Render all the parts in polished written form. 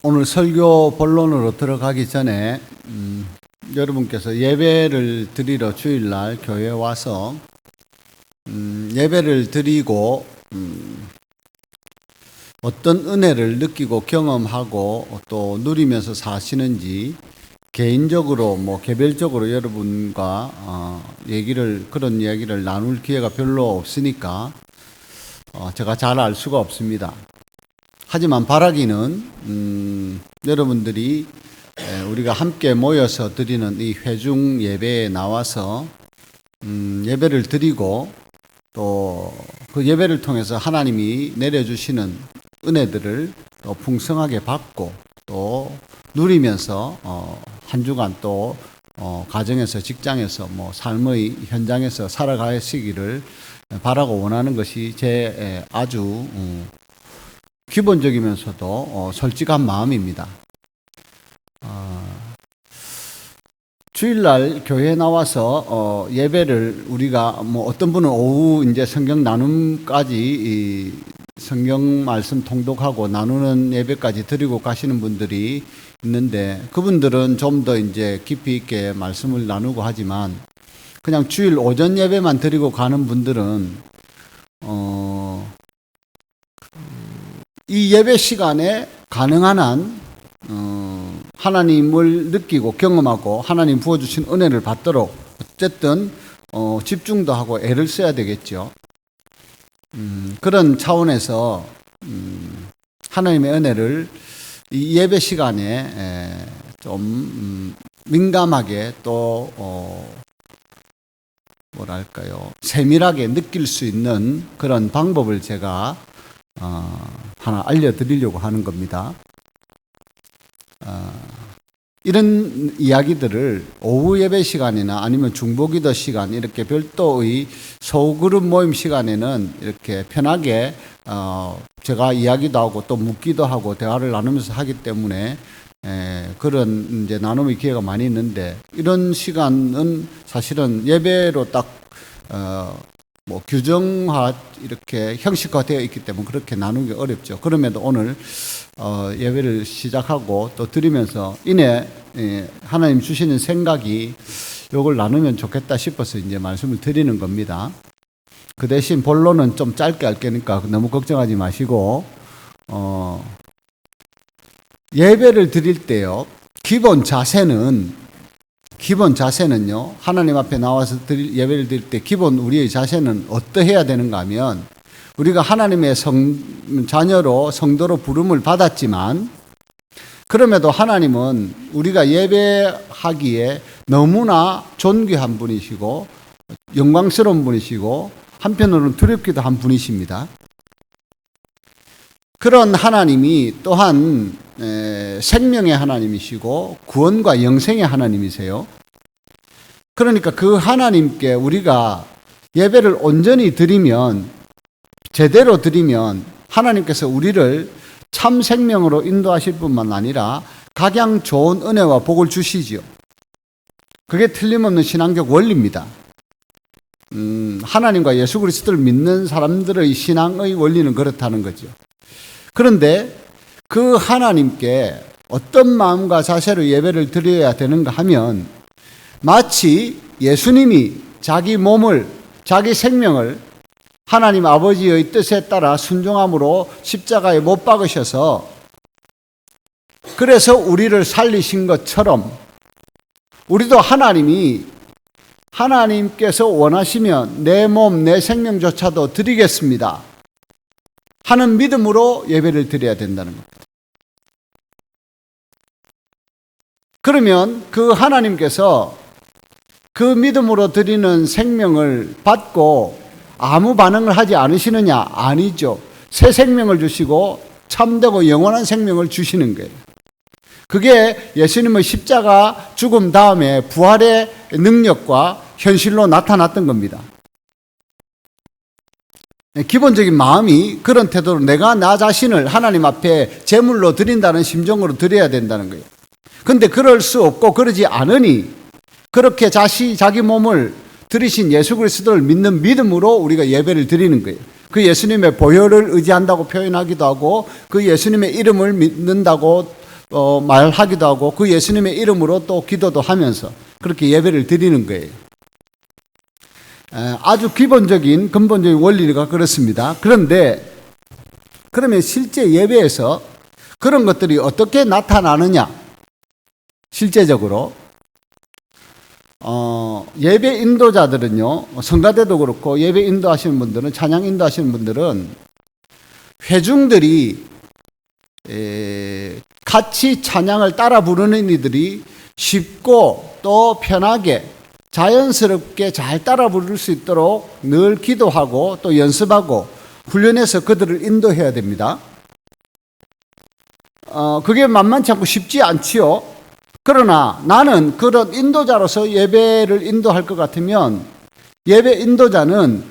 오늘 설교 본론으로 들어가기 전에 여러분께서 예배를 드리러 주일날 교회에 와서 예배를 드리고 어떤 은혜를 느끼고 경험하고 또 누리면서 사시는지 개인적으로 개별적으로 여러분과 그런 이야기를 나눌 기회가 별로 없으니까 제가 잘 알 수가 없습니다. 하지만 바라기는 여러분들이 우리가 함께 모여서 드리는 이 회중 예배에 나와서 예배를 드리고 또 그 예배를 통해서 하나님이 내려주시는 은혜들을 또 풍성하게 받고 또 누리면서 한 주간 또 가정에서 직장에서 삶의 현장에서 살아가시기를 바라고 원하는 것이 제 아주 기본적이면서도 솔직한 마음입니다. 주일날 교회에 나와서 예배를 우리가 어떤 분은 오후 이제 성경 나눔까지 성경 말씀 통독하고 나누는 예배까지 드리고 가시는 분들이 있는데 그분들은 좀 더 이제 깊이 있게 말씀을 나누고 하지만 그냥 주일 오전 예배만 드리고 가는 분들은 이 예배 시간에 가능한 한 하나님을 느끼고 경험하고 하나님 부어주신 은혜를 받도록 어쨌든 집중도 하고 애를 써야 되겠죠. 그런 차원에서 하나님의 은혜를 이 예배 시간에 좀 민감하게 또 세밀하게 느낄 수 있는 그런 방법을 제가 하나 알려드리려고 하는 겁니다. 이런 이야기들을 오후 예배 시간이나 아니면 중보기도 시간 이렇게 별도의 소그룹 모임 시간에는 이렇게 편하게 제가 이야기도 하고 또 묻기도 하고 대화를 나누면서 하기 때문에 그런 이제 나눔의 기회가 많이 있는데 이런 시간은 사실은 예배로 딱 규정화 이렇게 형식화되어 있기 때문에 그렇게 나누기 어렵죠. 그럼에도 오늘 예배를 시작하고 또 드리면서 이내 하나님 주시는 생각이 이걸 나누면 좋겠다 싶어서 이제 말씀을 드리는 겁니다. 그 대신 본론은 좀 짧게 할 거니까 너무 걱정하지 마시고 예배를 드릴 때요 기본 자세는요 하나님 앞에 나와서 예배를 드릴 때 기본 우리의 자세는 어떠해야 되는가 하면 우리가 하나님의 자녀로 성도로 부름을 받았지만 그럼에도 하나님은 우리가 예배하기에 너무나 존귀한 분이시고 영광스러운 분이시고 한편으로는 두렵기도 한 분이십니다. 그런 하나님이 또한 생명의 하나님이시고 구원과 영생의 하나님이세요. 그러니까 그 하나님께 우리가 예배를 온전히 드리면 제대로 드리면 하나님께서 우리를 참 생명으로 인도하실 뿐만 아니라 각양 좋은 은혜와 복을 주시지요. 그게 틀림없는 신앙적 원리입니다. 하나님과 예수 그리스도를 믿는 사람들의 신앙의 원리는 그렇다는 거죠. 그런데 그 하나님께 어떤 마음과 자세로 예배를 드려야 되는가 하면 마치 예수님이 자기 몸을, 자기 생명을 하나님 아버지의 뜻에 따라 순종함으로 십자가에 못 박으셔서 그래서 우리를 살리신 것처럼 우리도 하나님께서 원하시면 내 몸, 내 생명조차도 드리겠습니다 하는 믿음으로 예배를 드려야 된다는 겁니다. 그러면 그 하나님께서 그 믿음으로 드리는 생명을 받고 아무 반응을 하지 않으시느냐? 아니죠. 새 생명을 주시고 참되고 영원한 생명을 주시는 거예요. 그게 예수님의 십자가 죽음 다음에 부활의 능력과 현실로 나타났던 겁니다. 기본적인 마음이 그런 태도로 내가 나 자신을 하나님 앞에 제물로 드린다는 심정으로 드려야 된다는 거예요. 근데 그럴 수 없고 그러지 않으니 그렇게 자기 몸을 들이신 예수 그리스도를 믿는 믿음으로 우리가 예배를 드리는 거예요. 그 예수님의 보혈을 의지한다고 표현하기도 하고 그 예수님의 이름을 믿는다고 말하기도 하고 그 예수님의 이름으로 또 기도도 하면서 그렇게 예배를 드리는 거예요. 아주 기본적인 근본적인 원리가 그렇습니다. 그런데 그러면 실제 예배에서 그런 것들이 어떻게 나타나느냐? 실제적으로 예배 인도자들은요, 성가대도 그렇고 예배 인도하시는 분들은, 찬양 인도하시는 분들은 회중들이 같이 찬양을 따라 부르는 이들이 쉽고 또 편하게 자연스럽게 잘 따라 부를 수 있도록 늘 기도하고 또 연습하고 훈련해서 그들을 인도해야 됩니다. 그게 만만치 않고 쉽지 않지요. 그러나 나는 그런 인도자로서 예배를 인도할 것 같으면 예배 인도자는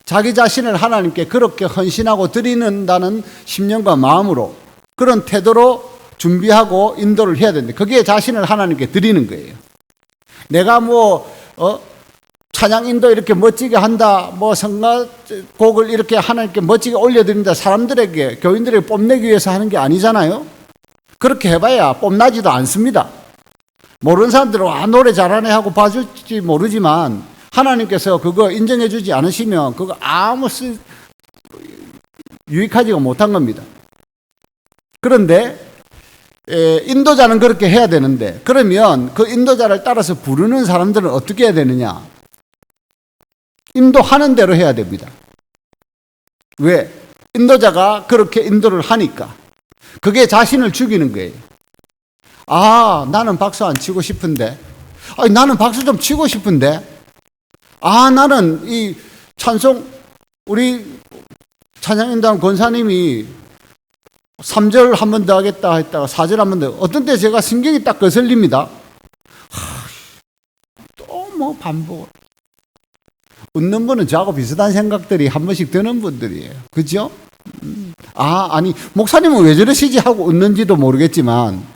자기 자신을 하나님께 그렇게 헌신하고 드리는다는 심령과 마음으로 그런 태도로 준비하고 인도를 해야 되는데 그게 자신을 하나님께 드리는 거예요. 내가 찬양 인도 이렇게 멋지게 한다, 성가곡을 이렇게 하나님께 멋지게 올려드린다, 사람들에게, 교인들에게 뽐내기 위해서 하는 게 아니잖아요. 그렇게 해봐야 뽐나지도 않습니다. 모르는 사람들은 노래 잘하네 하고 봐줄지 모르지만 하나님께서 그거 인정해주지 않으시면 그거 아무 유익하지가 못한 겁니다. 그런데 인도자는 그렇게 해야 되는데 그러면 그 인도자를 따라서 부르는 사람들은 어떻게 해야 되느냐? 인도하는 대로 해야 됩니다. 왜? 인도자가 그렇게 인도를 하니까 그게 자신을 죽이는 거예요. 나는 박수 안 치고 싶은데, 나는 박수 좀 치고 싶은데, 나는 이 찬송, 우리 찬양 인도한 권사님이 3절 한 번 더 하겠다 했다가 4절 한 번 더, 어떤 때 제가 신경이 딱 거슬립니다. 또 반복. 웃는 분은 저하고 비슷한 생각들이 한 번씩 드는 분들이에요. 그죠? 아니, 목사님은 왜 저러시지 하고 웃는지도 모르겠지만,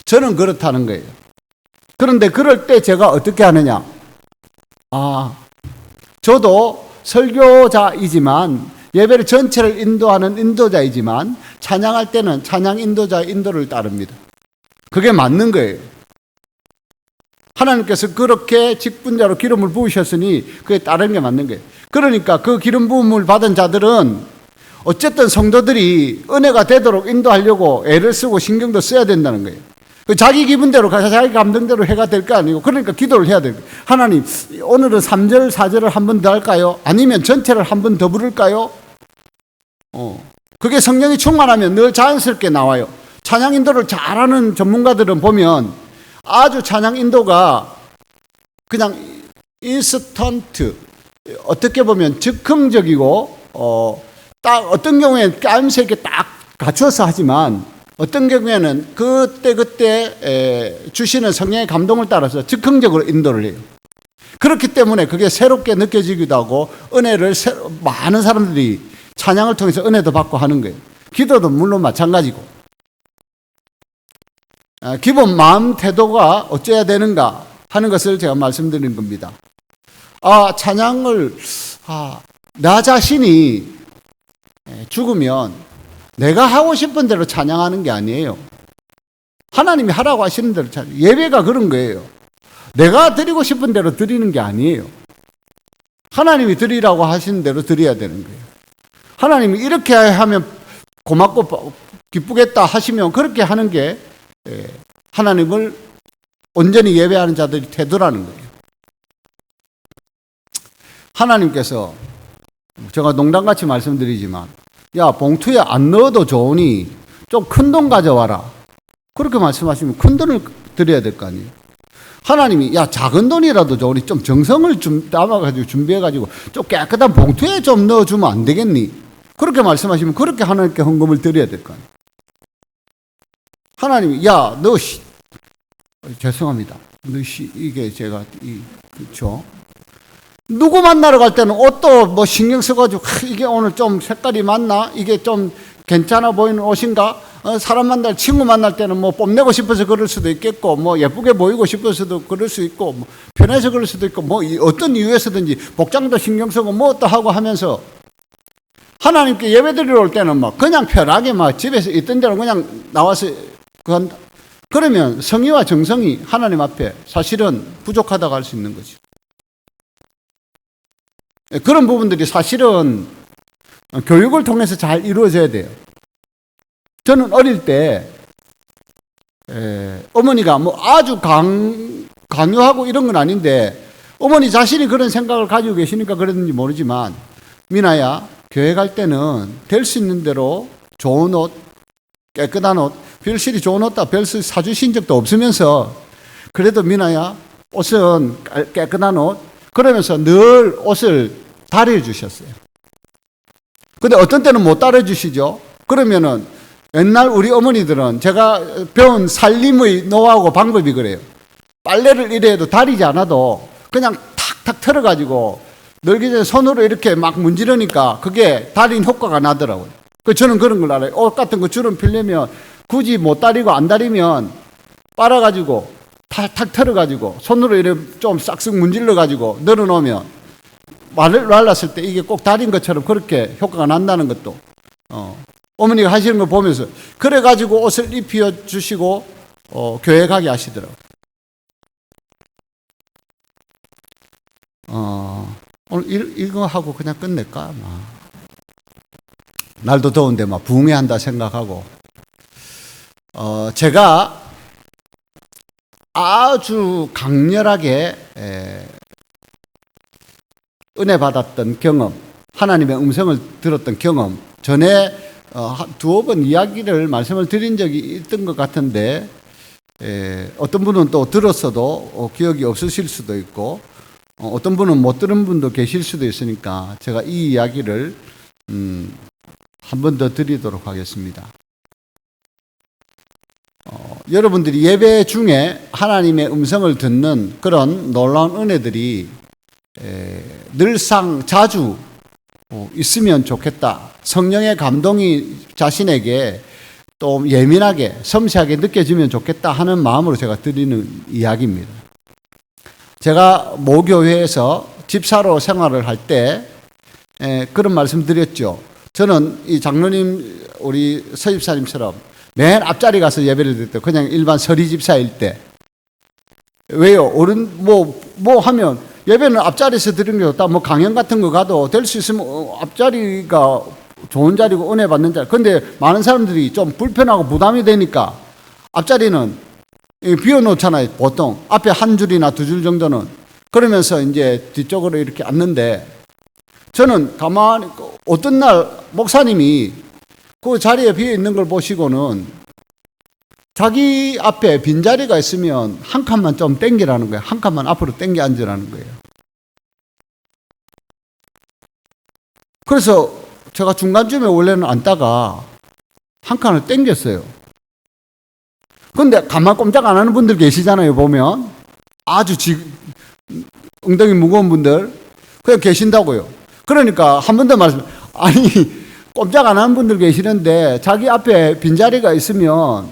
저는 그렇다는 거예요. 그런데 그럴 때 제가 어떻게 하느냐? 저도 설교자이지만 예배를 전체를 인도하는 인도자이지만 찬양할 때는 찬양 인도자의 인도를 따릅니다. 그게 맞는 거예요. 하나님께서 그렇게 직분자로 기름을 부으셨으니 그에 따르는 게 맞는 거예요. 그러니까 그 기름 부음을 받은 자들은 어쨌든 성도들이 은혜가 되도록 인도하려고 애를 쓰고 신경도 써야 된다는 거예요. 자기 기분대로, 자기 감정대로 해가 될 거 아니고, 그러니까 기도를 해야 돼요. 하나님, 오늘은 3절, 4절을 한 번 더 할까요? 아니면 전체를 한 번 더 부를까요? 그게 성령이 충만하면 늘 자연스럽게 나와요. 찬양 인도를 잘하는 전문가들은 보면 아주 찬양 인도가 그냥 인스턴트, 어떻게 보면 즉흥적이고, 딱 어떤 경우에는 깜짝 있게 딱 갖춰서 하지만 어떤 경우에는 그때 주시는 성령의 감동을 따라서 즉흥적으로 인도를 해요. 그렇기 때문에 그게 새롭게 느껴지기도 하고 은혜를 많은 사람들이 찬양을 통해서 은혜도 받고 하는 거예요. 기도도 물론 마찬가지고. 기본 마음 태도가 어째야 되는가 하는 것을 제가 말씀드린 겁니다. 찬양을 나 자신이 죽으면 내가 하고 싶은 대로 찬양하는 게 아니에요. 하나님이 하라고 하시는 대로 찬양. 예배가 그런 거예요. 내가 드리고 싶은 대로 드리는 게 아니에요. 하나님이 드리라고 하시는 대로 드려야 되는 거예요. 하나님이 이렇게 하면 고맙고 기쁘겠다 하시면 그렇게 하는 게 하나님을 온전히 예배하는 자들이 태도라는 거예요. 하나님께서 제가 농담같이 말씀드리지만 봉투에 안 넣어도 좋으니 좀 큰 돈 가져와라. 그렇게 말씀하시면 큰 돈을 드려야 될 거 아니에요. 하나님이 작은 돈이라도 좋으니 좀 정성을 좀 담아가지고 준비해가지고 좀 깨끗한 봉투에 좀 넣어주면 안 되겠니? 그렇게 말씀하시면 그렇게 하나님께 헌금을 드려야 될 거 아니에요. 하나님이 너 죄송합니다. 이게 제가 그렇죠. 누구 만나러 갈 때는 옷도 신경 써가지고 이게 오늘 좀 색깔이 맞나? 이게 좀 괜찮아 보이는 옷인가? 사람 만날 친구 만날 때는 뽐내고 싶어서 그럴 수도 있겠고 예쁘게 보이고 싶어서도 그럴 수 있고 편해서 그럴 수도 있고 어떤 이유에서든지 복장도 신경 쓰고 또 하고 하면서 하나님께 예배드리러 올 때는 그냥 편하게 집에서 있던 대로 그냥 나와서 그러면 성의와 정성이 하나님 앞에 사실은 부족하다고 할 수 있는 거죠. 그런 부분들이 사실은 교육을 통해서 잘 이루어져야 돼요. 저는 어릴 때 어머니가 뭐 아주 강요하고 이런 건 아닌데 어머니 자신이 그런 생각을 가지고 계시니까 그랬는지 모르지만 미나야 교회 갈 때는 될 수 있는 대로 좋은 옷, 깨끗한 옷, 별실이 좋은 옷 다 별 사주신 적도 없으면서 그래도 미나야 옷은 깨끗한 옷 그러면서 늘 옷을 다려 주셨어요. 근데 어떤 때는 못 다려 주시죠. 그러면은 옛날 우리 어머니들은 제가 배운 살림의 노하우고 방법이 그래요. 빨래를 이래도 다리지 않아도 그냥 탁탁 털어가지고 널기 전에 손으로 이렇게 막 문지르니까 그게 다린 효과가 나더라고요. 저는 그런 걸 알아요. 옷 같은 거 주름 필려면 굳이 못 다리고 안 다리면 빨아가지고 탁탁 털어가지고 손으로 이렇게 좀 싹쓱 문질러가지고 널어놓으면 말랐을 때 이게 꼭 다린 것처럼 그렇게 효과가 난다는 것도 어머니가 하시는 걸 보면서 그래가지고 옷을 입혀 주시고 교회 가게 하시더라고요. 오늘 이거 하고 그냥 끝낼까? 날도 더운데 막 부흥회한다 생각하고 제가 아주 강렬하게 은혜 받았던 경험, 하나님의 음성을 들었던 경험 전에 두어 번 이야기를 말씀을 드린 적이 있던 것 같은데 어떤 분은 또 들었어도 기억이 없으실 수도 있고 어떤 분은 못 들은 분도 계실 수도 있으니까 제가 이 이야기를 한 번 더 드리도록 하겠습니다. 여러분들이 예배 중에 하나님의 음성을 듣는 그런 놀라운 은혜들이 늘상 자주 있으면 좋겠다. 성령의 감동이 자신에게 또 예민하게 섬세하게 느껴지면 좋겠다 하는 마음으로 제가 드리는 이야기입니다. 제가 모교회에서 집사로 생활을 할 때 그런 말씀 드렸죠. 저는 이 장로님 우리 서집사님처럼 맨 앞자리 가서 예배를 드릴 때 그냥 일반 서리 집사일 때 왜요? 뭐 하면 예배는 앞자리에서 드리는 게 좋다. 뭐 강연 같은 거 가도 될 수 있으면 앞자리가 좋은 자리고 은혜 받는 자리. 근데 많은 사람들이 좀 불편하고 부담이 되니까 앞자리는 비워놓잖아요. 보통 앞에 한 줄이나 두 줄 정도는. 그러면서 이제 뒤쪽으로 이렇게 앉는데 저는 가만히 어떤 날 목사님이 그 자리에 비어 있는 걸 보시고는 자기 앞에 빈자리가 있으면 한 칸만 좀 땡기라는 거예요. 한 칸만 앞으로 땡겨 앉으라는 거예요. 그래서 제가 중간쯤에 원래는 앉다가 한 칸을 땡겼어요. 근데 가만 꼼짝 안 하는 분들 계시잖아요, 보면. 아주 엉덩이 무거운 분들. 그냥 계신다고요. 그러니까 한 번 더 말씀, 아니, 꼼짝 안 하는 분들 계시는데 자기 앞에 빈자리가 있으면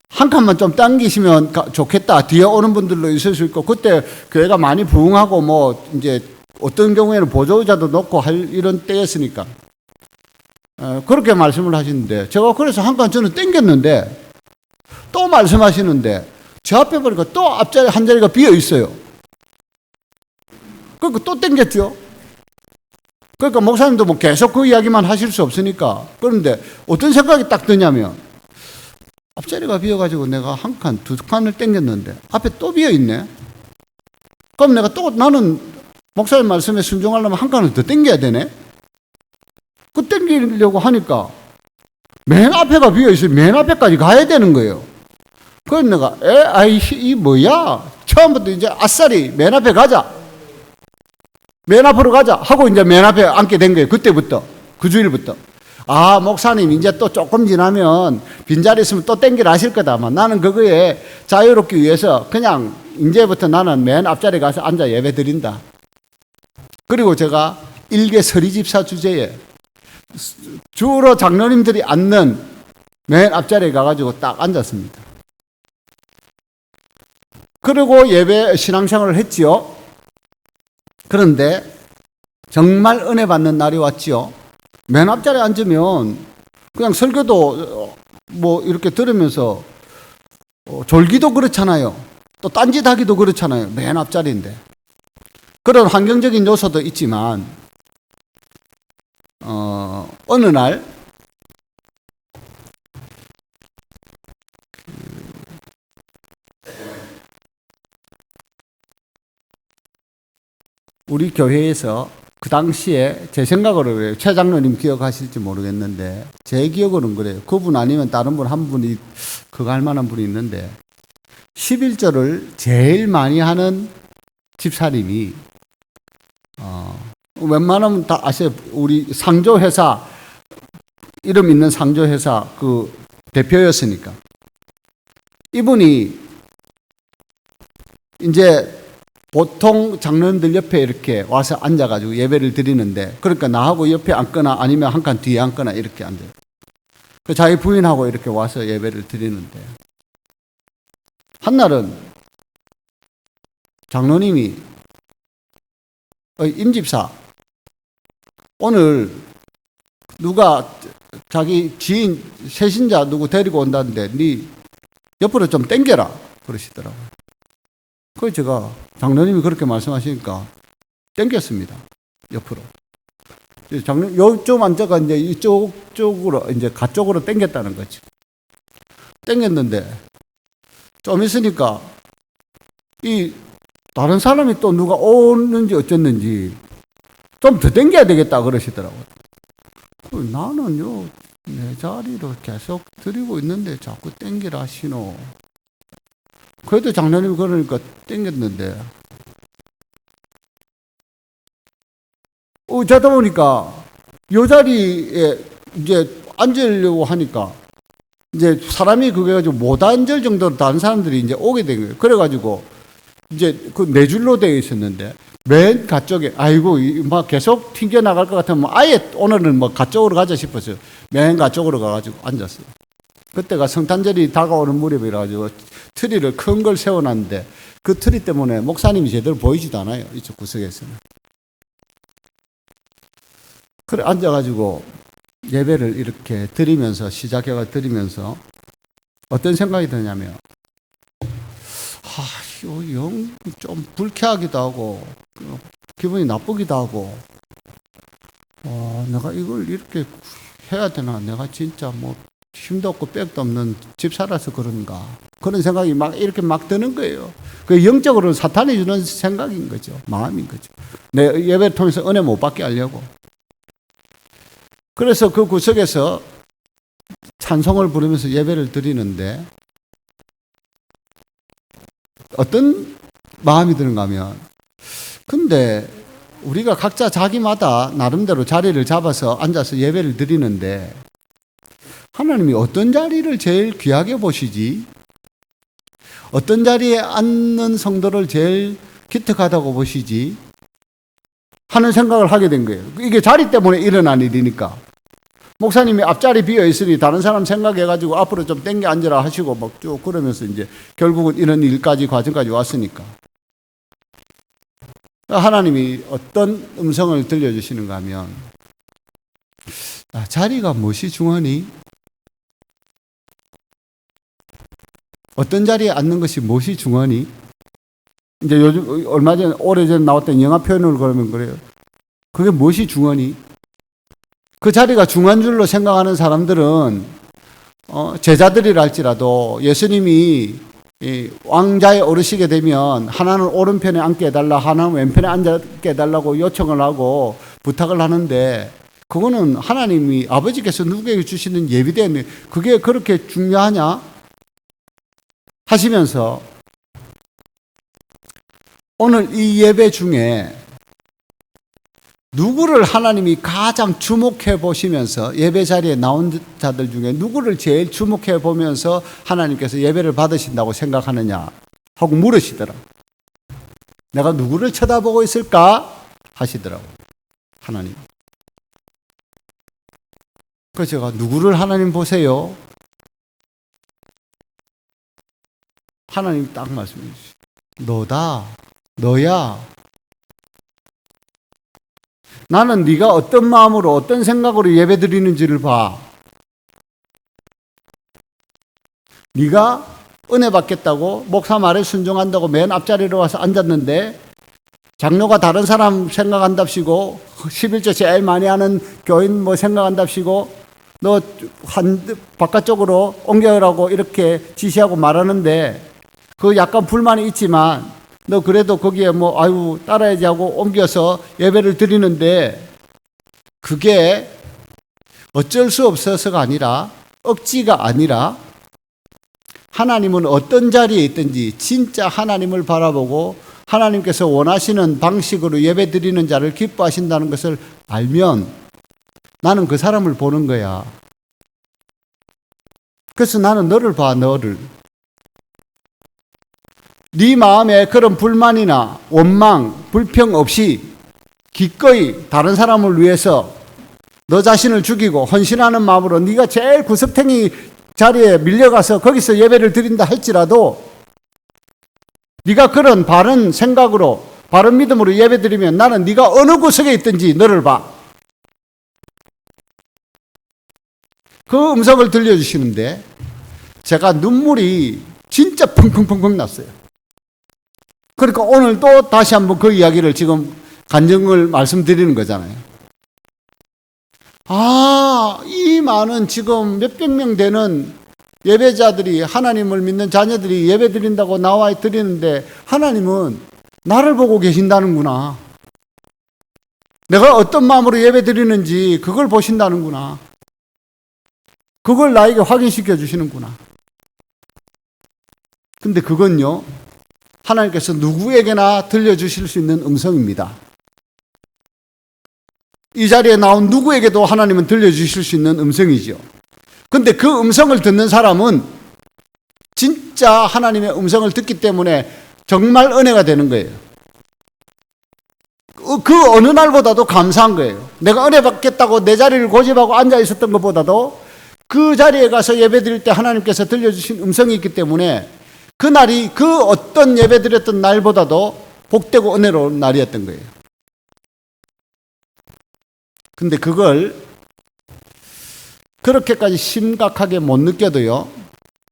한 칸만 좀 당기시면 좋겠다. 뒤에 오는 분들도 있을 수 있고, 그때 교회가 많이 부흥하고, 뭐, 이제, 어떤 경우에는 보조의자도 놓고 할 이런 때였으니까. 그렇게 말씀을 하시는데, 제가 그래서 한 칸 저는 땡겼는데, 또 말씀하시는데, 제 앞에 보니까 또 앞자리 한 자리가 비어 있어요. 그러니까 또 땡겼죠. 그러니까 목사님도 뭐 계속 그 이야기만 하실 수 없으니까. 그런데 어떤 생각이 딱 드냐면, 앞자리가 비어가지고 내가 한 칸, 두 칸을 땡겼는데 앞에 또 비어있네. 그럼 내가 또 나는 목사님 말씀에 순종하려면 한 칸을 더 땡겨야 되네. 그 땡기려고 하니까 맨 앞에가 비어있어요. 맨 앞에까지 가야 되는 거예요. 그래서 내가 이 뭐야? 처음부터 이제 아싸리 맨 앞에 가자. 맨 앞으로 가자 하고 이제 맨 앞에 앉게 된 거예요. 그때부터. 그 주일부터. 아, 목사님, 이제 또 조금 지나면 빈자리 있으면 또 땡기라 하실 거다만 나는 그거에 자유롭기 위해서 그냥 이제부터 나는 맨 앞자리에 가서 앉아 예배 드린다. 그리고 제가 일개 서리집사 주제에 주로 장로님들이 앉는 맨 앞자리에 가가지고 딱 앉았습니다. 그리고 예배 신앙생활을 했지요. 그런데 정말 은혜 받는 날이 왔지요. 맨 앞자리에 앉으면 그냥 설교도 뭐 이렇게 들으면서 졸기도 그렇잖아요. 또 딴짓하기도 그렇잖아요. 맨 앞자리인데. 그런 환경적인 요소도 있지만 어느 날 우리 교회에서 그 당시에 제 생각으로 그래요. 최 장로님 기억하실지 모르겠는데 제 기억으로는 그래요. 그분 아니면 다른 분 한 분이 그거 할 만한 분이 있는데 11조를 제일 많이 하는 집사님이 웬만하면 다 아세요. 우리 상조회사 이름 있는 상조회사 그 대표였으니까 이분이 이제 보통 장로님들 옆에 이렇게 와서 앉아가지고 예배를 드리는데 그러니까 나하고 옆에 앉거나 아니면 한 칸 뒤에 앉거나 이렇게 앉아요. 그 자기 부인하고 이렇게 와서 예배를 드리는데 한날은 장로님이 임집사 오늘 누가 자기 지인 세신자 누구 데리고 온다는데 네 옆으로 좀 당겨라 그러시더라고요. 그래서 제가 장로님이 그렇게 말씀하시니까 당겼습니다. 옆으로. 장로님 요쪽 앉아가 이제 이쪽 쪽으로 이제 가쪽으로 당겼다는 거죠. 당겼는데 좀 있으니까 이 다른 사람이 또 누가 오는지 어쨌는지 좀 더 당겨야 되겠다 그러시더라고요. 나는요 내 자리로 계속 드리고 있는데 자꾸 당기라 하시노. 그래도 장로님이 그러니까 당겼는데 자다 보니까 요 자리에 이제 앉으려고 하니까 이제 사람이 그게 가지고 못 앉을 정도로 다른 사람들이 이제 오게 된 거예요. 그래가지고 이제 그 네 줄로 되어 있었는데 맨 가쪽에 아이고 막 계속 튕겨 나갈 것 같으면 아예 오늘은 뭐 가쪽으로 가자 싶었어요. 맨 가쪽으로 가가지고 앉았어요. 그때가 성탄절이 다가오는 무렵이라 가지고 트리를 큰 걸 세워놨는데 그 트리 때문에 목사님이 제대로 보이지도 않아요. 이쪽 구석에서는. 그래 앉아가지고 예배를 이렇게 드리면서 시작해가 드리면서 어떤 생각이 드냐면 영 좀 불쾌하기도 하고 기분이 나쁘기도 하고 내가 이걸 이렇게 해야 되나 내가 진짜 뭐 힘도 없고 빽도 없는 집사라서 그런가 그런 생각이 막 이렇게 막 드는 거예요. 그 영적으로는 사탄이 주는 생각인 거죠. 마음인 거죠. 내 예배를 통해서 은혜 못 받게 하려고. 그래서 그 구석에서 찬송을 부르면서 예배를 드리는데 어떤 마음이 드는가 하면 근데 우리가 각자 자기마다 나름대로 자리를 잡아서 앉아서 예배를 드리는데 하나님이 어떤 자리를 제일 귀하게 보시지? 어떤 자리에 앉는 성도를 제일 기특하다고 보시지? 하는 생각을 하게 된 거예요. 이게 자리 때문에 일어난 일이니까. 목사님이 앞자리 비어 있으니 다른 사람 생각해가지고 앞으로 좀 땡겨 앉으라 하시고 막 쭉 그러면서 이제 결국은 이런 일까지 과정까지 왔으니까. 하나님이 어떤 음성을 들려주시는가 하면 자리가 무엇이 중요하니? 어떤 자리에 앉는 것이 무엇이 중요하니? 이제 요즘 얼마 전에 오래전에 나왔던 영화 표현을 그러면 그래요. 그게 무엇이 중요하니? 그 자리가 중요한 줄로 생각하는 사람들은 제자들이랄지라도 예수님이 왕자에 오르시게 되면 하나는 오른편에 앉게 해달라 하나는 왼편에 앉게 해달라고 요청을 하고 부탁을 하는데 그거는 하나님이 아버지께서 누구에게 주시는 예비된 그게 그렇게 중요하냐 하시면서 오늘 이 예배 중에 누구를 하나님이 가장 주목해 보시면서 예배 자리에 나온 자들 중에 누구를 제일 주목해 보면서 하나님께서 예배를 받으신다고 생각하느냐 하고 물으시더라. 내가 누구를 쳐다보고 있을까 하시더라고 하나님. 그래서 제가 누구를 하나님 보세요? 하나님 딱 말씀해 주시죠. 너다. 너야. 나는 네가 어떤 마음으로 어떤 생각으로 예배드리는지를 봐. 네가 은혜 받겠다고 목사 말에 순종한다고 맨 앞자리로 와서 앉았는데 장로가 다른 사람 생각한답시고 11조 제일 많이 하는 교인 뭐 생각한답시고 너 바깥쪽으로 옮겨라고 이렇게 지시하고 말하는데 그 약간 불만이 있지만 너 그래도 거기에 뭐 아유 따라야지 하고 옮겨서 예배를 드리는데 그게 어쩔 수 없어서가 아니라 억지가 아니라 하나님은 어떤 자리에 있든지 진짜 하나님을 바라보고 하나님께서 원하시는 방식으로 예배 드리는 자를 기뻐하신다는 것을 알면 나는 그 사람을 보는 거야. 그래서 나는 너를 봐, 너를. 네 마음에 그런 불만이나 원망, 불평 없이 기꺼이 다른 사람을 위해서 너 자신을 죽이고 헌신하는 마음으로 네가 제일 구석탱이 자리에 밀려가서 거기서 예배를 드린다 할지라도 네가 그런 바른 생각으로 바른 믿음으로 예배 드리면 나는 네가 어느 구석에 있든지 너를 봐. 그 음성을 들려주시는데 제가 눈물이 진짜 펑펑펑펑 났어요. 그러니까 오늘 또 다시 한번 그 이야기를 지금 간증을 말씀드리는 거잖아요. 이 많은 지금 몇백 명 되는 예배자들이 하나님을 믿는 자녀들이 예배 드린다고 나와 드리는데 하나님은 나를 보고 계신다는구나. 내가 어떤 마음으로 예배 드리는지 그걸 보신다는구나. 그걸 나에게 확인시켜 주시는구나. 근데 그건요, 하나님께서 누구에게나 들려주실 수 있는 음성입니다. 이 자리에 나온 누구에게도 하나님은 들려주실 수 있는 음성이죠. 근데 그 음성을 듣는 사람은 진짜 하나님의 음성을 듣기 때문에 정말 은혜가 되는 거예요. 그 어느 날보다도 감사한 거예요. 내가 은혜 받겠다고 내 자리를 고집하고 앉아 있었던 것보다도 그 자리에 가서 예배 드릴 때 하나님께서 들려주신 음성이 있기 때문에 그 날이 그 어떤 예배 드렸던 날보다도 복되고 은혜로운 날이었던 거예요. 근데 그걸 그렇게까지 심각하게 못 느껴도요,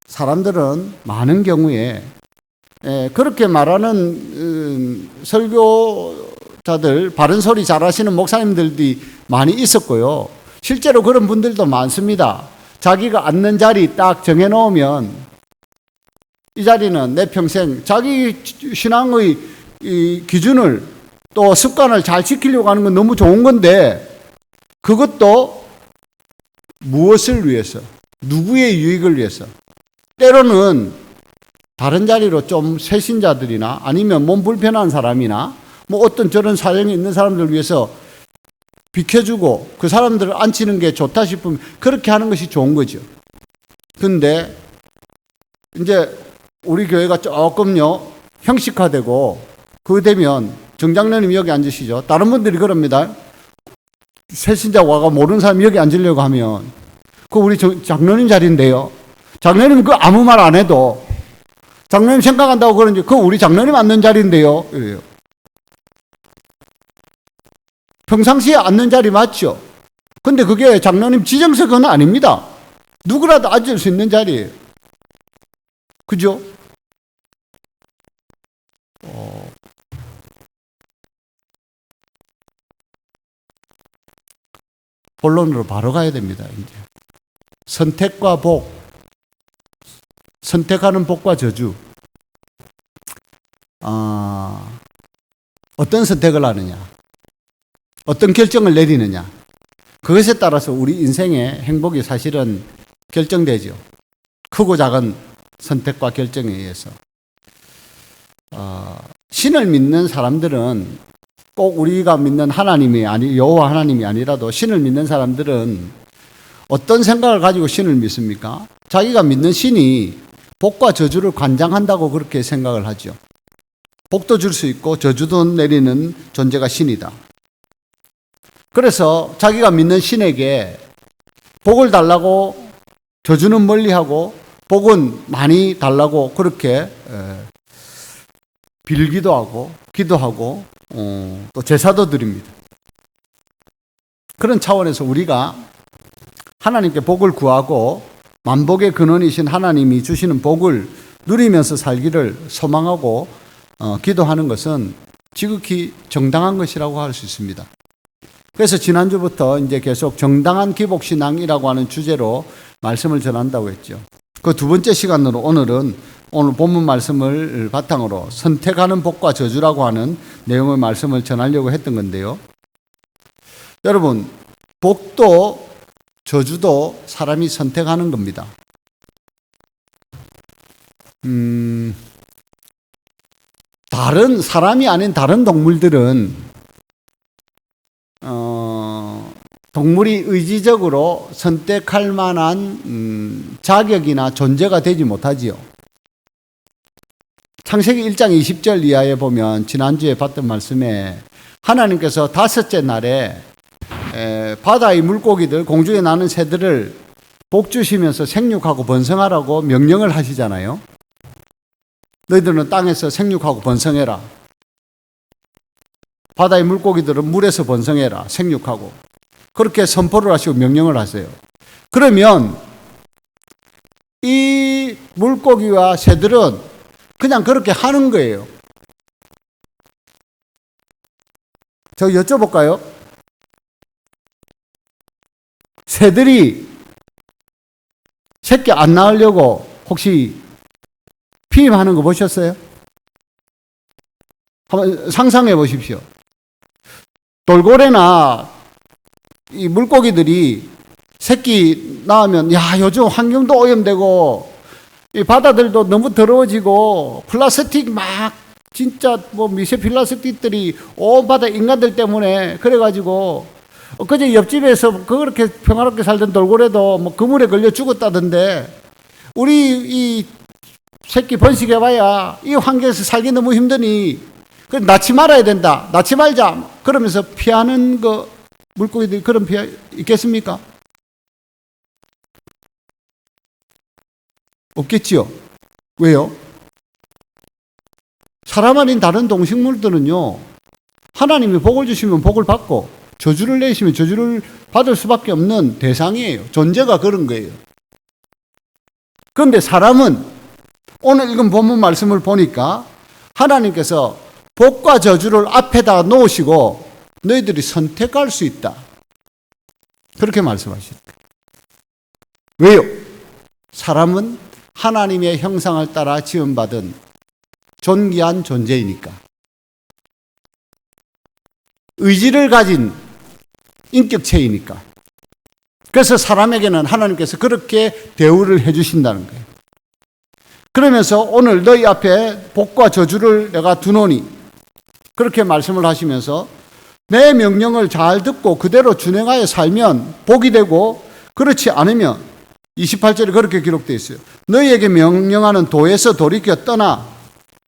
사람들은 많은 경우에 그렇게 말하는 설교자들, 바른 소리 잘하시는 목사님들이 많이 있었고요. 실제로 그런 분들도 많습니다. 자기가 앉는 자리 딱 정해놓으면 이 자리는 내 평생 자기 신앙의 이 기준을 또 습관을 잘 지키려고 하는 건 너무 좋은 건데 그것도 무엇을 위해서, 누구의 유익을 위해서, 때로는 다른 자리로 좀 세신자들이나 아니면 몸 불편한 사람이나 뭐 어떤 저런 사정이 있는 사람들 위해서 비켜주고 그 사람들을 앉히는 게 좋다 싶으면 그렇게 하는 것이 좋은 거죠. 근데 이제 우리 교회가 조금요 형식화되고 그거 되면 정장로님 여기 앉으시죠. 다른 분들이 그럽니다. 새신자 와가 모르는 사람이 여기 앉으려고 하면 그 우리 장로님 자리인데요. 장로님 그 아무 말 안 해도 장로님 생각한다고 그러는지 그 우리 장로님 앉는 자리인데요. 이래요. 평상시에 앉는 자리 맞죠? 근데 그게 장로님 지정석은 아닙니다. 누구라도 앉을 수 있는 자리예요. 그죠? 본론으로 바로 가야 됩니다. 이제 선택과 복, 선택하는 복과 저주. 어떤 선택을 하느냐, 어떤 결정을 내리느냐, 그것에 따라서 우리 인생의 행복이 사실은 결정되죠. 크고 작은 선택과 결정에 의해서. 신을 믿는 사람들은 꼭 우리가 믿는 하나님이 여호와 하나님이 아니라도 신을 믿는 사람들은 어떤 생각을 가지고 신을 믿습니까? 자기가 믿는 신이 복과 저주를 관장한다고 그렇게 생각을 하죠. 복도 줄 수 있고 저주도 내리는 존재가 신이다. 그래서 자기가 믿는 신에게 복을 달라고 저주는 멀리하고 복은 많이 달라고 그렇게 빌기도 하고 기도하고 또 제사도 드립니다. 그런 차원에서 우리가 하나님께 복을 구하고 만복의 근원이신 하나님이 주시는 복을 누리면서 살기를 소망하고 기도하는 것은 지극히 정당한 것이라고 할 수 있습니다. 그래서 지난주부터 이제 계속 정당한 기복신앙이라고 하는 주제로 말씀을 전한다고 했죠. 그 두 번째 시간으로 오늘 본문 말씀을 바탕으로 선택하는 복과 저주라고 하는 내용의 말씀을 전하려고 했던 건데요. 여러분, 복도 저주도 사람이 선택하는 겁니다. 다른 사람이 아닌 다른 동물들은 동물이 의지적으로 선택할 만한 자격이나 존재가 되지 못하지요. 창세기 1장 20절 이하에 보면 지난주에 봤던 말씀에 하나님께서 다섯째 날에 바다의 물고기들, 공중에 나는 새들을 복 주시면서 생육하고 번성하라고 명령을 하시잖아요. 너희들은 땅에서 생육하고 번성해라. 바다의 물고기들은 물에서 번성해라. 생육하고. 그렇게 선포를 하시고 명령을 하세요. 그러면 이 물고기와 새들은 그냥 그렇게 하는 거예요. 저 여쭤볼까요? 새들이 새끼 안 낳으려고 혹시 피임하는 거 보셨어요? 한번 상상해 보십시오. 돌고래나 이 물고기들이 새끼 낳으면 야, 요즘 환경도 오염되고 이 바다들도 너무 더러워지고 플라스틱 막 진짜 뭐 미세 플라스틱들이 온 바다 인간들 때문에 그래가지고 그제 옆집에서 그렇게 평화롭게 살던 돌고래도 뭐 그물에 걸려 죽었다던데 우리 이 새끼 번식해봐야 이 환경에서 살기 너무 힘드니 낳지 말아야 된다. 낳지 말자. 그러면서 피하는 그 물고기들이 그런 피해 있겠습니까? 없겠지요. 왜요? 사람 아닌 다른 동식물들은요, 하나님이 복을 주시면 복을 받고 저주를 내시면 저주를 받을 수밖에 없는 대상이에요. 존재가 그런 거예요. 그런데 사람은 오늘 읽은 본문 말씀을 보니까 하나님께서 복과 저주를 앞에다 놓으시고 너희들이 선택할 수 있다. 그렇게 말씀하십니다. 왜요? 사람은 하나님의 형상을 따라 지음받은 존귀한 존재이니까. 의지를 가진 인격체이니까. 그래서 사람에게는 하나님께서 그렇게 대우를 해주신다는 거예요. 그러면서 오늘 너희 앞에 복과 저주를 내가 두노니 그렇게 말씀을 하시면서 내 명령을 잘 듣고 그대로 준행하여 살면 복이 되고 그렇지 않으면 28절에 그렇게 기록되어 있어요. 너희에게 명령하는 도에서 돌이켜 떠나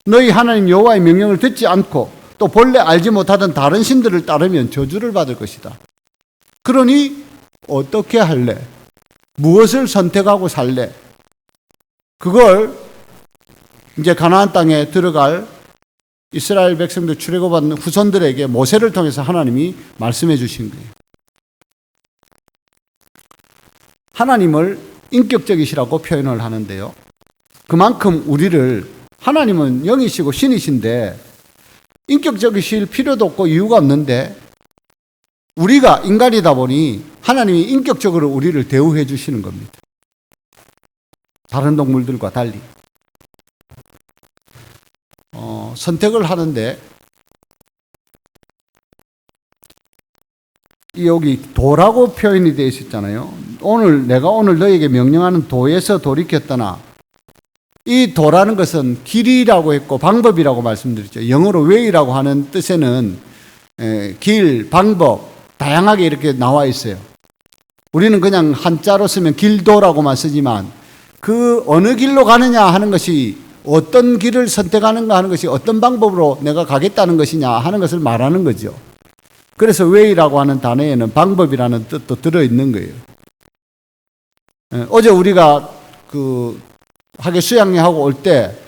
너희 하나님 여호와의 명령을 듣지 않고 또 본래 알지 못하던 다른 신들을 따르면 저주를 받을 것이다. 그러니 어떻게 할래? 무엇을 선택하고 살래? 그걸 이제 가나안 땅에 들어갈 이스라엘 백성들 출애굽받는 후손들에게 모세를 통해서 하나님이 말씀해 주신 거예요. 하나님을 인격적이시라고 표현을 하는데요. 그만큼 우리를 하나님은 영이시고 신이신데 인격적이실 필요도 없고 이유가 없는데 우리가 인간이다 보니 하나님이 인격적으로 우리를 대우해 주시는 겁니다. 다른 동물들과 달리. 선택을 하는데 여기 도라고 표현이 되어 있었잖아요. 내가 오늘 너에게 명령하는 도에서 돌이켰더나 이 도라는 것은 길이라고 했고 방법이라고 말씀드렸죠. 영어로 way라고 하는 뜻에는 길, 방법 다양하게 이렇게 나와 있어요. 우리는 그냥 한자로 쓰면 길도라고만 쓰지만 그 어느 길로 가느냐 하는 것이 어떤 길을 선택하는가 하는 것이 어떤 방법으로 내가 가겠다는 것이냐 하는 것을 말하는 거죠. 그래서 way라고 하는 단어에는 방법이라는 뜻도 들어있는 거예요. 어제 우리가 학예 수양회하고 올 때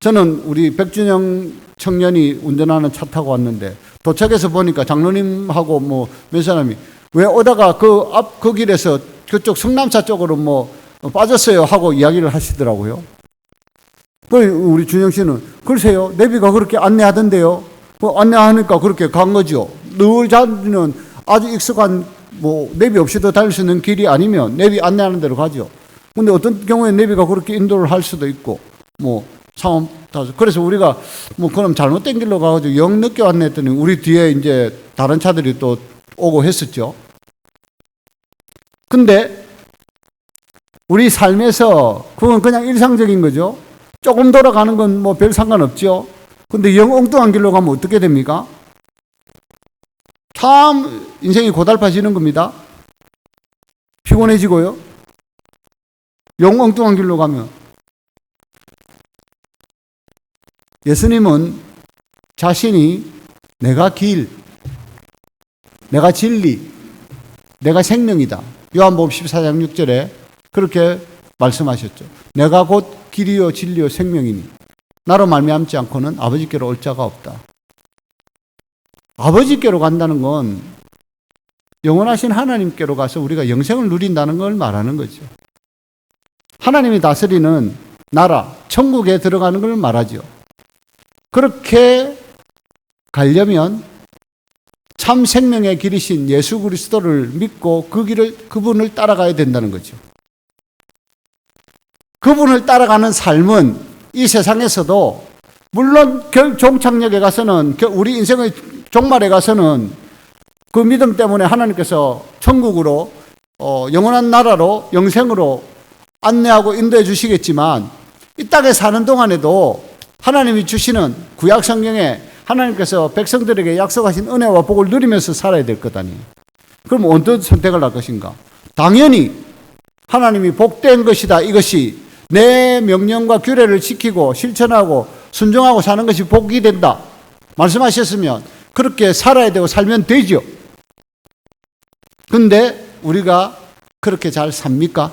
저는 우리 백준영 청년이 운전하는 차 타고 왔는데 도착해서 보니까 장로님하고 몇 사람이 왜 오다가 그 길에서 그쪽 성남사 쪽으로 빠졌어요 하고 이야기를 하시더라고요. 우리 준영 씨는 글쎄요, 내비가 그렇게 안내하던데요. 안내하니까 그렇게 간 거죠. 늘 자기는 아주 익숙한 내비 없이도 달릴 수 있는 길이 아니면 내비 안내하는 대로 가죠. 근데 어떤 경우에 내비가 그렇게 인도를 할 수도 있고, 상황 따라서. 그래서 우리가 그럼 잘못된 길로 가가지고 영 늦게 왔네 했더니 우리 뒤에 이제 다른 차들이 또 오고 했었죠. 근데 우리 삶에서 그건 그냥 일상적인 거죠. 조금 돌아가는 건 별 상관없죠. 근데 영 엉뚱한 길로 가면 어떻게 됩니까? 참 인생이 고달파지는 겁니다. 피곤해지고요. 영 엉뚱한 길로 가면. 예수님은 자신이 내가 길, 내가 진리, 내가 생명이다. 요한복음 14장 6절에 그렇게 말씀하셨죠. 내가 곧 길이요 진리요 생명이니 나로 말미암지 않고는 아버지께로 올 자가 없다. 아버지께로 간다는 건 영원하신 하나님께로 가서 우리가 영생을 누린다는 걸 말하는 거죠. 하나님이 다스리는 나라, 천국에 들어가는 걸 말하죠. 그렇게 가려면 참 생명의 길이신 예수 그리스도를 믿고 그분을 따라가야 된다는 거죠. 그분을 따라가는 삶은 이 세상에서도 물론 종착역에 가서는 우리 인생의 종말에 가서는 그 믿음 때문에 하나님께서 천국으로 영원한 나라로 영생으로 안내하고 인도해 주시겠지만 이 땅에 사는 동안에도 하나님이 주시는 구약 성경에 하나님께서 백성들에게 약속하신 은혜와 복을 누리면서 살아야 될 것 아니에요. 그럼 어떤 선택을 할 것인가? 당연히 하나님이 복된 것이다. 이것이 내 명령과 규례를 지키고 실천하고 순종하고 사는 것이 복이 된다. 말씀하셨으면 그렇게 살아야 되고 살면 되죠. 근데 우리가 그렇게 잘 삽니까?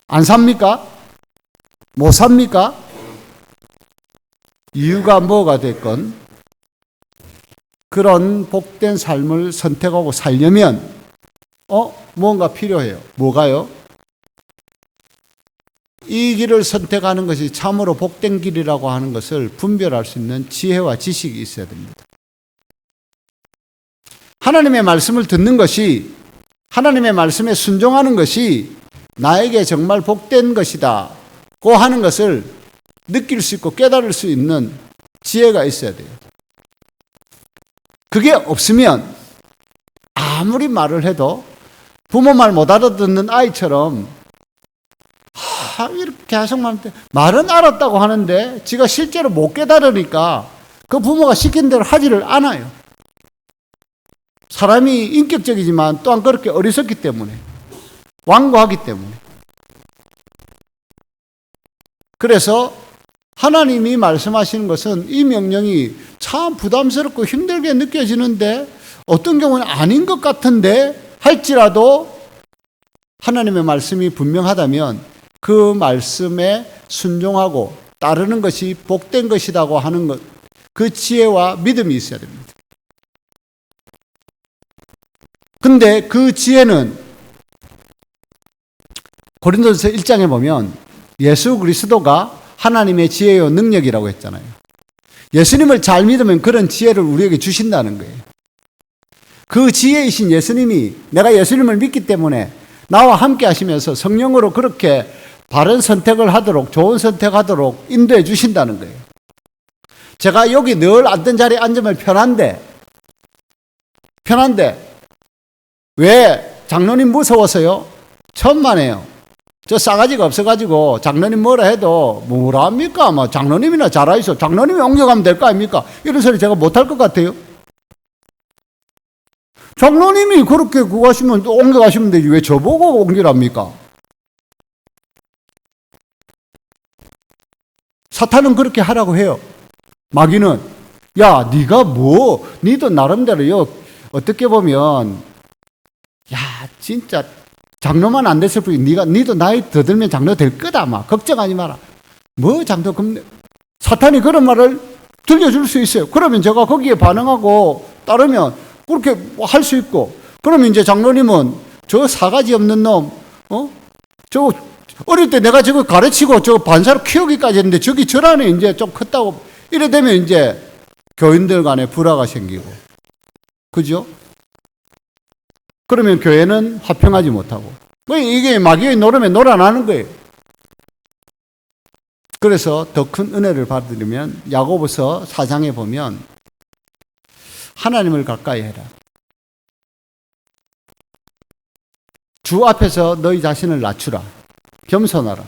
안 삽니까? 못 삽니까? 이유가 뭐가 됐건 그런 복된 삶을 선택하고 살려면 뭔가 필요해요. 뭐가요? 이 길을 선택하는 것이 참으로 복된 길이라고 하는 것을 분별할 수 있는 지혜와 지식이 있어야 됩니다. 하나님의 말씀을 듣는 것이, 하나님의 말씀에 순종하는 것이 나에게 정말 복된 것이다 고 하는 것을 느낄 수 있고 깨달을 수 있는 지혜가 있어야 돼요. 그게 없으면 아무리 말을 해도 부모 말 못 알아듣는 아이처럼 이렇게 계속 말은 알았다고 하는데 지가 실제로 못 깨달으니까 그 부모가 시킨 대로 하지를 않아요. 사람이 인격적이지만 또한 그렇게 어리석기 때문에, 완고하기 때문에. 그래서 하나님이 말씀하시는 것은 이 명령이 참 부담스럽고 힘들게 느껴지는데 어떤 경우는 아닌 것 같은데 할지라도 하나님의 말씀이 분명하다면 그 말씀에 순종하고 따르는 것이 복된 것이라고 하는 것, 그 지혜와 믿음이 있어야 됩니다. 근데 그 지혜는 고린도전서 1장에 보면 예수 그리스도가 하나님의 지혜요 능력이라고 했잖아요. 예수님을 잘 믿으면 그런 지혜를 우리에게 주신다는 거예요. 그 지혜이신 예수님이, 내가 예수님을 믿기 때문에 나와 함께 하시면서 성령으로 그렇게 바른 선택을 하도록, 좋은 선택하도록 인도해 주신다는 거예요. 제가 여기 늘 앉던 자리에 앉으면 편한데 왜? 장로님 무서워서요? 천만에요. 저 싸가지가 없어가지고 장로님 뭐라 해도 뭐라 합니까? 장로님이나 잘하이소. 장로님이 옮겨가면 될 거 아닙니까? 이런 소리 제가 못할 것 같아요. 장로님이 그렇게 구하시면 또 옮겨가시면 되지 왜 저보고 옮기랍니까? 사탄은 그렇게 하라고 해요. 마귀는 야 네가 니도 나름대로요 어떻게 보면 진짜 장로만 안 됐을 뿐 니도 나이 더 들면 장로 될 거다 걱정하지 마라. 장로 그럼 사탄이 그런 말을 들려줄 수 있어요. 그러면 제가 거기에 반응하고 따르면 그렇게 할 수 있고, 그러면 이제 장로님은 저 사가지 없는 놈, 저 어릴 때 내가 저거 가르치고 저 반사로 키우기까지 했는데 저기 저란에 이제 좀 컸다고 이래 되면 이제 교인들 간에 불화가 생기고. 그죠? 그러면 교회는 화평하지 못하고. 이게 마귀의 노름에 놀아나는 거예요. 그래서 더 큰 은혜를 받으려면 야고보서 4장에 보면 하나님을 가까이 해라. 주 앞에서 너희 자신을 낮추라. 겸손하라.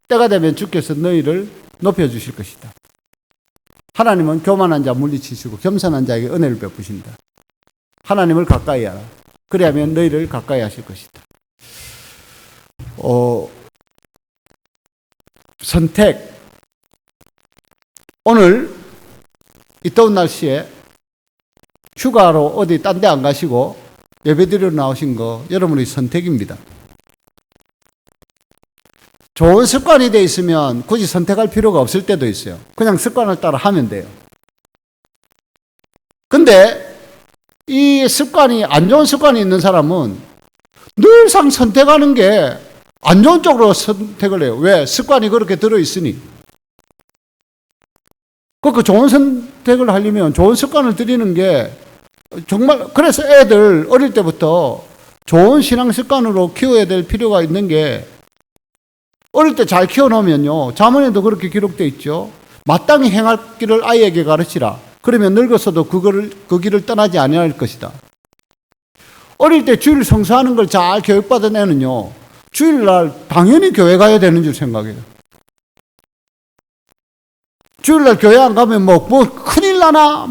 때가 되면 주께서 너희를 높여주실 것이다. 하나님은 교만한 자 물리치시고 겸손한 자에게 은혜를 베푸신다. 하나님을 가까이 하라. 그래야면 너희를 가까이 하실 것이다. 선택. 오늘 이 더운 날씨에 휴가로 어디 딴 데 안 가시고 예배드리러 나오신 거 여러분의 선택입니다. 좋은 습관이 돼 있으면 굳이 선택할 필요가 없을 때도 있어요. 그냥 습관을 따라 하면 돼요. 근데 이 습관이 안 좋은 습관이 있는 사람은 늘상 선택하는 게 안 좋은 쪽으로 선택을 해요. 왜? 습관이 그렇게 들어있으니. 그 좋은 선택을 하려면 좋은 습관을 들이는 게 정말, 그래서 애들 어릴 때부터 좋은 신앙 습관으로 키워야 될 필요가 있는 게 어릴 때 잘 키워놓으면요. 잠언에도 그렇게 기록되어 있죠. 마땅히 행할 길을 아이에게 가르치라. 그러면 늙어서도 그 길을 떠나지 아니할 것이다. 어릴 때 주일 성수하는 걸 잘 교육받은 애는요. 주일날 당연히 교회 가야 되는 줄 생각해요. 주일날 교회 안 가면 뭐 큰일 나나?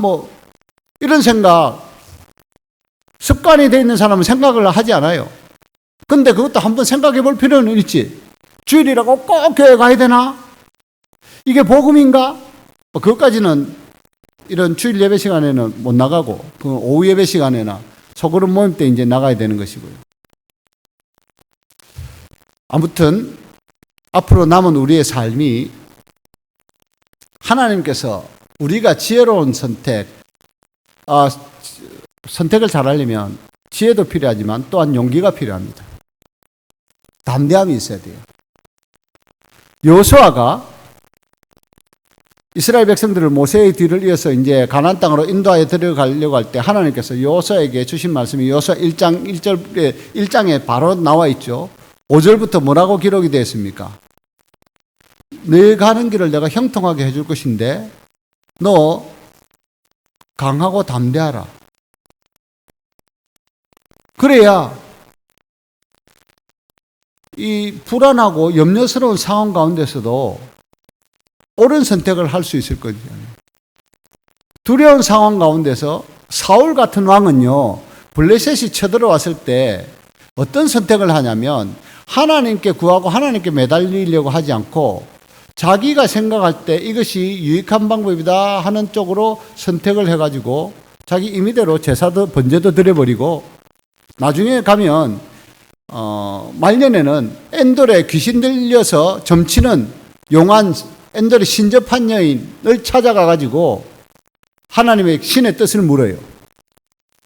이런 생각. 습관이 되어 있는 사람은 생각을 하지 않아요. 근데 그것도 한번 생각해 볼 필요는 있지. 주일이라고 꼭 교회 가야 되나? 이게 복음인가? 그것까지는 이런 주일 예배 시간에는 못 나가고, 그 오후 예배 시간에나 소그룹 모임 때 이제 나가야 되는 것이고요. 아무튼 앞으로 남은 우리의 삶이 하나님께서 우리가 지혜로운 선택을 잘하려면 지혜도 필요하지만 또한 용기가 필요합니다. 담대함이 있어야 돼요. 여호수아가 이스라엘 백성들을 모세의 뒤를 이어서 이제 가나안 땅으로 인도하여 들어가려고 할 때 하나님께서 여호수아에게 주신 말씀이 여호수아 1장에 바로 나와 있죠. 5절부터 뭐라고 기록이 되어 있습니까? 너 가는 길을 내가 형통하게 해줄 것인데 너 강하고 담대하라. 그래야 이 불안하고 염려스러운 상황 가운데서도 옳은 선택을 할 수 있을 거죠. 두려운 상황 가운데서 사울 같은 왕은요, 블레셋이 쳐들어왔을 때 어떤 선택을 하냐면 하나님께 구하고 하나님께 매달리려고 하지 않고 자기가 생각할 때 이것이 유익한 방법이다 하는 쪽으로 선택을 해가지고 자기 임의대로 제사도 번제도 드려버리고 나중에 가면 말년에는 엔돌에 귀신 들려서 점치는 용한 엔돌의 신접한 여인을 찾아가가지고 하나님의 신의 뜻을 물어요.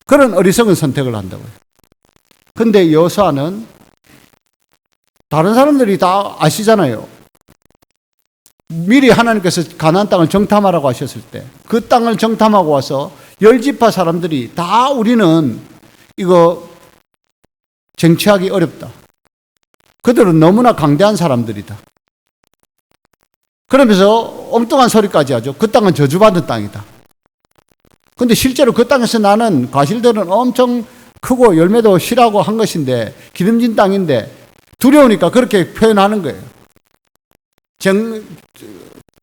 그런 어리석은 선택을 한다고요. 근데 여호수아는 다른 사람들이 다 아시잖아요. 미리 하나님께서 가나안 땅을 정탐하라고 하셨을 때 그 땅을 정탐하고 와서 10지파 사람들이 다 우리는 이거 쟁취하기 어렵다. 그들은 너무나 강대한 사람들이다. 그러면서 엉뚱한 소리까지 하죠. 그 땅은 저주받은 땅이다. 근데 실제로 그 땅에서 나는 과실들은 엄청 크고 열매도 실하고 한 것인데 기름진 땅인데 두려우니까 그렇게 표현하는 거예요.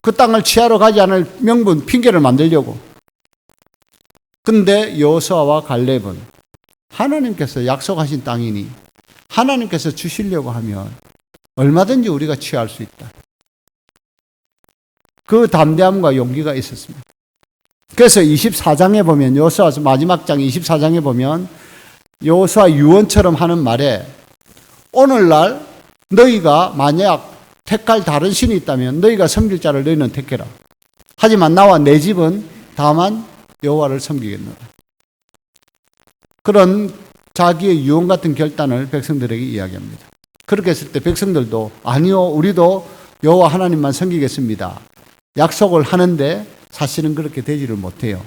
그 땅을 취하러 가지 않을 명분, 핑계를 만들려고. 근데 여호수아와 갈렙은 하나님께서 약속하신 땅이니 하나님께서 주시려고 하면 얼마든지 우리가 취할 수 있다. 그 담대함과 용기가 있었습니다. 그래서 24장에 보면 여호수아 마지막 장 24장에 보면 여호수아 유언처럼 하는 말에 오늘날 너희가 만약 택할 다른 신이 있다면 너희가 섬길 자를 너희는 택해라. 하지만 나와 내 집은 다만 여호와를 섬기겠노라. 그런 자기의 유언 같은 결단을 백성들에게 이야기합니다. 그렇게 했을 때 백성들도 아니요, 우리도 여호와 하나님만 섬기겠습니다. 약속을 하는데 사실은 그렇게 되지를 못해요.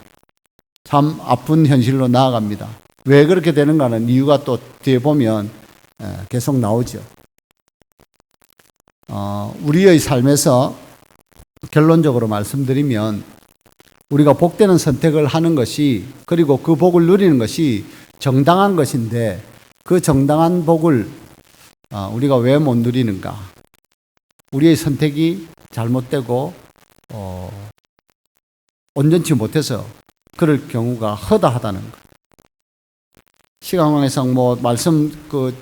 참 아픈 현실로 나아갑니다. 왜 그렇게 되는가는 이유가 또 뒤에 보면 계속 나오죠. 우리의 삶에서 결론적으로 말씀드리면 우리가 복되는 선택을 하는 것이, 그리고 그 복을 누리는 것이 정당한 것인데, 그 정당한 복을 우리가 왜 못 누리는가? 우리의 선택이 잘못되고 온전치 못해서 그럴 경우가 허다하다는 것. 시간관계상 말씀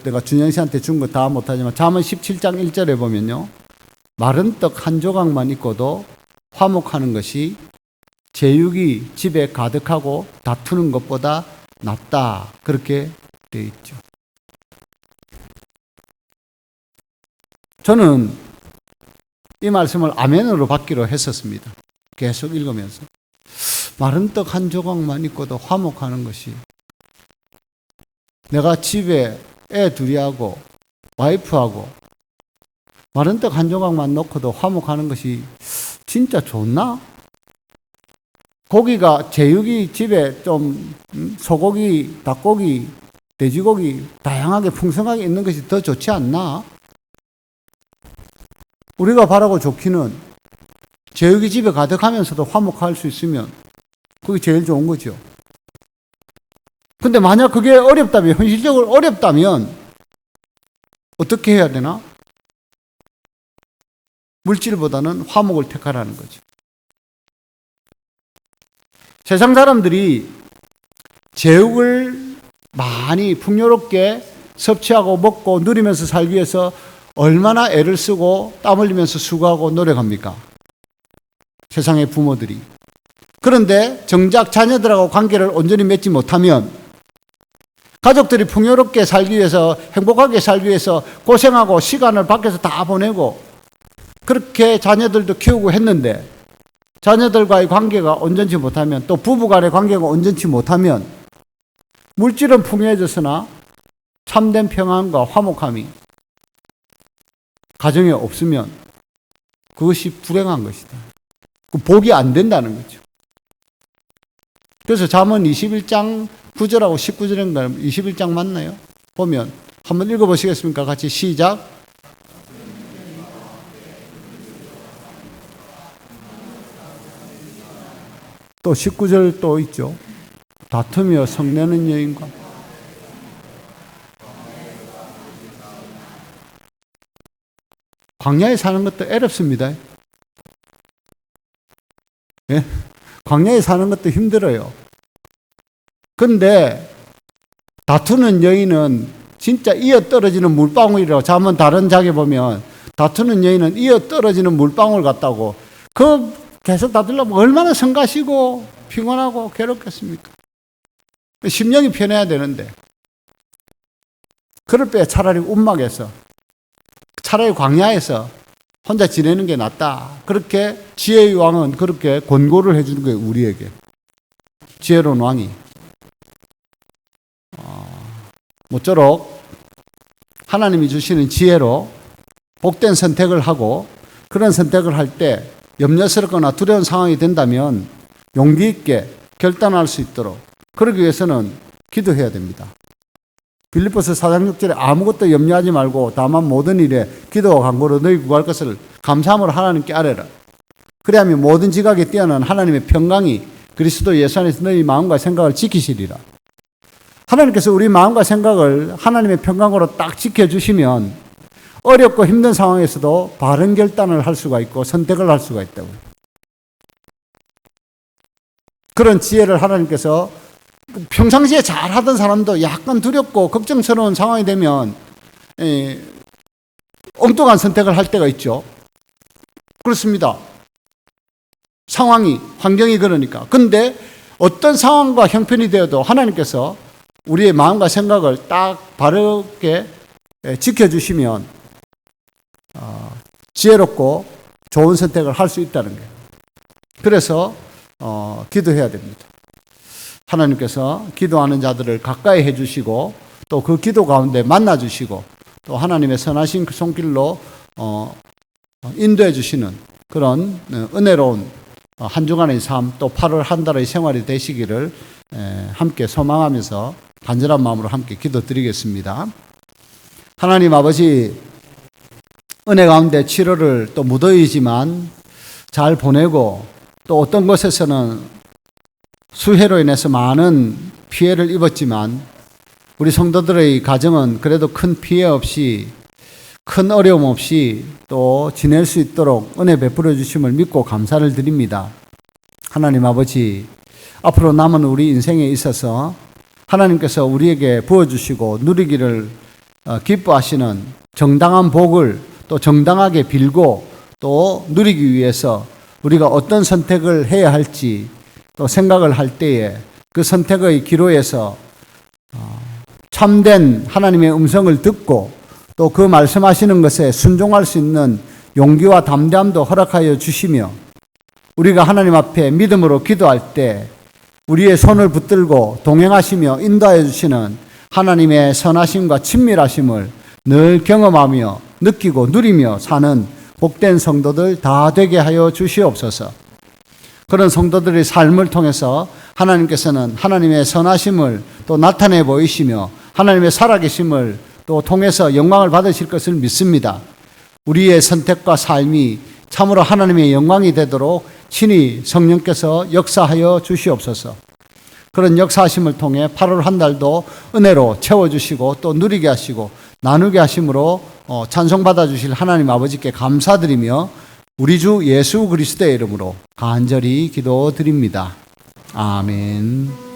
내가 준영 씨한테 준 거 다 못하지만 잠언 17장 1절에 보면요, 마른 떡 한 조각만 있고도 화목하는 것이 제육이 집에 가득하고 다투는 것보다 낫다, 그렇게 되어 있죠. 저는 이 말씀을 아멘으로 받기로 했었습니다. 계속 읽으면서 마른 떡 한 조각만 있고도 화목하는 것이, 내가 집에 애 둘이하고 와이프하고 마른 떡 한 조각만 넣고도 화목하는 것이 진짜 좋나? 고기가, 제육이 집에 좀 소고기, 닭고기, 돼지고기 다양하게 풍성하게 있는 것이 더 좋지 않나? 우리가 바라고 좋기는 제육이 집에 가득하면서도 화목할 수 있으면 그게 제일 좋은 거죠. 근데 만약 그게 어렵다면, 현실적으로 어렵다면 어떻게 해야 되나? 물질보다는 화목을 택하라는 거죠. 세상 사람들이 제육을 많이 풍요롭게 섭취하고 먹고 누리면서 살기 위해서 얼마나 애를 쓰고 땀 흘리면서 수고하고 노력합니까? 세상의 부모들이. 그런데 정작 자녀들하고 관계를 온전히 맺지 못하면, 가족들이 풍요롭게 살기 위해서, 행복하게 살기 위해서 고생하고 시간을 밖에서 다 보내고 그렇게 자녀들도 키우고 했는데, 자녀들과의 관계가 온전치 못하면, 또 부부간의 관계가 온전치 못하면, 물질은 풍요해졌으나 참된 평안과 화목함이 가정에 없으면 그것이 불행한 것이다. 그 복이 안 된다는 거죠. 그래서 잠언 21장 9절하고 19절인가, 21장 맞나요? 보면 한번 읽어보시겠습니까? 같이 시작. 또 19절 또 있죠. 다투며 성내는 여인과 광야에 사는 것도 애롭습니다. 예? 광야에 사는 것도 힘들어요. 근데 다투는 여인은 진짜 이어 떨어지는 물방울이라고, 잠언 다른 장에 보면 다투는 여인은 이어 떨어지는 물방울 같다고. 계속 다투려면 얼마나 성가시고 피곤하고 괴롭겠습니까? 심령이 편해야 되는데, 그럴 때 차라리 움막에서, 차라리 광야에서 혼자 지내는 게 낫다. 그렇게 지혜의 왕은 그렇게 권고를 해주는 거예요, 우리에게. 지혜로운 왕이. 모쪼록 하나님이 주시는 지혜로 복된 선택을 하고, 그런 선택을 할 때 염려스럽거나 두려운 상황이 된다면 용기 있게 결단할 수 있도록, 그러기 위해서는 기도해야 됩니다. 빌립보서 4장 6절에 아무것도 염려하지 말고 다만 모든 일에 기도와 간구로 너희 구할 것을 감사함으로 하나님께 아뢰라. 그래야면 모든 지각에 뛰어난 하나님의 평강이 그리스도 예수 안에서 너희 마음과 생각을 지키시리라. 하나님께서 우리 마음과 생각을 하나님의 평강으로 딱 지켜주시면 어렵고 힘든 상황에서도 바른 결단을 할 수가 있고 선택을 할 수가 있다고요. 그런 지혜를 하나님께서, 평상시에 잘하던 사람도 약간 두렵고 걱정스러운 상황이 되면 엉뚱한 선택을 할 때가 있죠. 그렇습니다. 상황이, 환경이 그러니까. 근데 어떤 상황과 형편이 되어도 하나님께서 우리의 마음과 생각을 딱 바르게 지켜주시면 지혜롭고 좋은 선택을 할 수 있다는 거예요. 그래서 기도해야 됩니다. 하나님께서 기도하는 자들을 가까이 해주시고, 또 그 기도 가운데 만나주시고, 또 하나님의 선하신 그 손길로 인도해 주시는 그런 은혜로운 한 주간의 삶, 또 8월 한 달의 생활이 되시기를 함께 소망하면서 간절한 마음으로 함께 기도드리겠습니다. 하나님 아버지, 은혜 가운데 7월을 또 무더위지만 잘 보내고, 또 어떤 곳에서는 수해로 인해서 많은 피해를 입었지만 우리 성도들의 가정은 그래도 큰 피해 없이, 큰 어려움 없이 또 지낼 수 있도록 은혜 베풀어 주심을 믿고 감사를 드립니다. 하나님 아버지, 앞으로 남은 우리 인생에 있어서 하나님께서 우리에게 부어주시고 누리기를 기뻐하시는 정당한 복을 또 정당하게 빌고 또 누리기 위해서 우리가 어떤 선택을 해야 할지 또 생각을 할 때에 그 선택의 기로에서 참된 하나님의 음성을 듣고 또 그 말씀하시는 것에 순종할 수 있는 용기와 담대함도 허락하여 주시며, 우리가 하나님 앞에 믿음으로 기도할 때 우리의 손을 붙들고 동행하시며 인도하여 주시는 하나님의 선하심과 친밀하심을 늘 경험하며 느끼고 누리며 사는 복된 성도들 다 되게 하여 주시옵소서. 그런 성도들의 삶을 통해서 하나님께서는 하나님의 선하심을 또 나타내 보이시며 하나님의 살아계심을 또 통해서 영광을 받으실 것을 믿습니다. 우리의 선택과 삶이 참으로 하나님의 영광이 되도록 친히 성령께서 역사하여 주시옵소서. 그런 역사하심을 통해 8월 한 달도 은혜로 채워주시고 또 누리게 하시고 나누게 하심으로 찬송받아 주실 하나님 아버지께 감사드리며 우리 주 예수 그리스도의 이름으로 간절히 기도드립니다. 아멘.